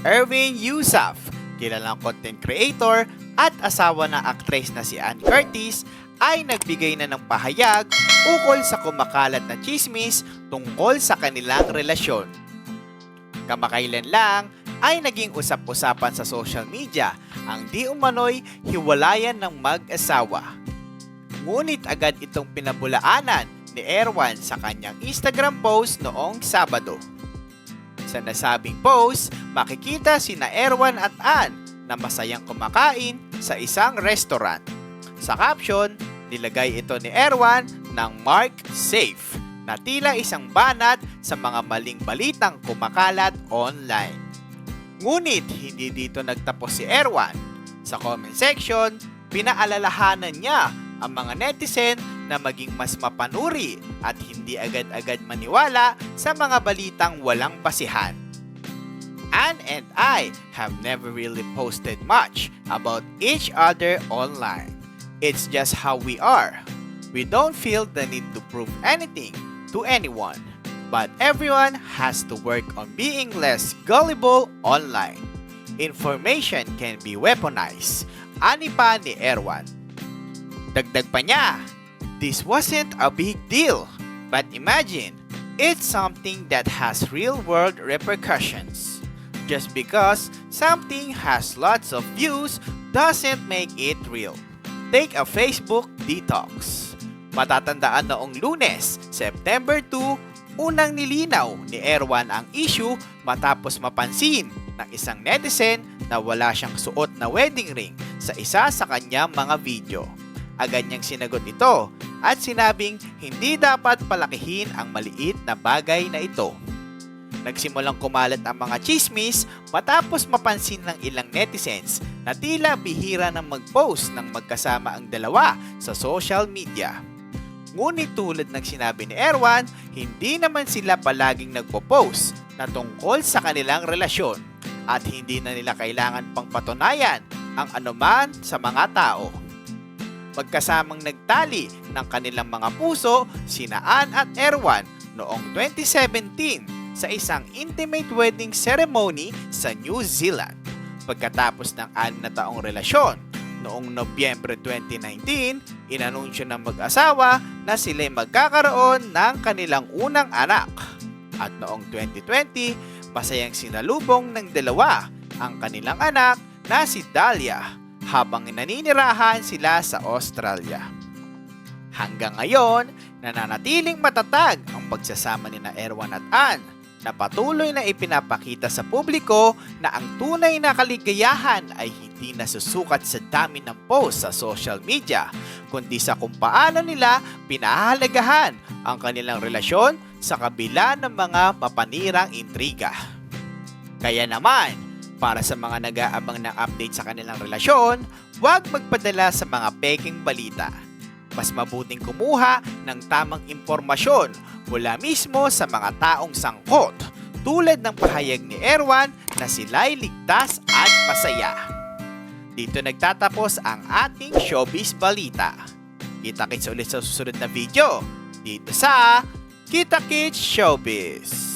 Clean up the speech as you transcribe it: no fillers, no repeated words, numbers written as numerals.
Erwin Yusuf, kilalang content creator at asawa ng aktres na si Ann Curtis, ay nagbigay na ng pahayag ukol sa kumakalat na chismis tungkol sa kanilang relasyon. Kamakailan lang ay naging usap-usapan sa social media ang di umano'y hiwalayan ng mag-asawa. Ngunit agad itong pinabulaanan ni Erwan sa kanyang Instagram post noong Sabado. Sa nasabing post, makikita sina Erwan at Ann na masayang kumakain sa isang restaurant. Sa caption, nilagay ito ni Erwan ng Mark Safe na tila isang banat sa mga maling balitang kumakalat online. Ngunit hindi dito nagtapos si Erwan. Sa comment section, pinaalalahanan niya ang mga netizen na maging mas mapanuri at hindi agad-agad maniwala sa mga balitang walang basihan. Ann and I have never really posted much about each other online. It's just how we are. We don't feel the need to prove anything to anyone, but everyone has to work on being less gullible online. Information can be weaponized, ani pa ni Erwan. Dagdag pa niya, this wasn't a big deal, but imagine, it's something that has real-world repercussions. Just because something has lots of views doesn't make it real. Take a Facebook detox. Matatandaan noong Lunes, September 2, unang nilinaw ni Erwan ang issue matapos mapansin ng isang netizen na wala siyang suot na wedding ring sa isa sa kanyang mga video. Agad niyang sinagot ito at sinabing hindi dapat palakihin ang maliit na bagay na ito. Nagsimulang kumalat ang mga chismis matapos mapansin ng ilang netizens na tila bihira na mag-post ng magkasama ang dalawa sa social media. Ngunit tulad ng sinabi ni Erwan, hindi naman sila palaging nagpo-post na tungkol sa kanilang relasyon at hindi na nila kailangan pang patunayan ang anuman sa mga tao. Magkasamang nagtali ng kanilang mga puso sina Ann at Erwan noong 2017 sa isang intimate wedding ceremony sa New Zealand. Pagkatapos ng 6 na taong relasyon, noong Nobyembre 2019, inanunsyo ng mag-asawa na sila'y magkakaroon ng kanilang unang anak. At noong 2020, masayang sinalubong ng dalawa ang kanilang anak na si Dahlia habang naninirahan sila sa Australia. Hanggang ngayon, nananatiling matatag ang pagsasama ni Erwan at Ann na patuloy na ipinapakita sa publiko na ang tunay na kaligayahan ay hindi nasusukat sa dami ng post sa social media, kundi sa kung paano nila pinahahalagahan ang kanilang relasyon sa kabila ng mga mapanirang intriga. Kaya naman, para sa mga nag-aabang ng update sa kanilang relasyon, huwag magpadala sa mga peking balita. Mas mabuting kumuha ng tamang impormasyon mula mismo sa mga taong sangkot, tulad ng pahayag ni Erwan na sila'y ligtas at masaya. Dito nagtatapos ang ating showbiz balita. Kita-kits ulit sa susunod na video dito sa Kita-Kits Showbiz.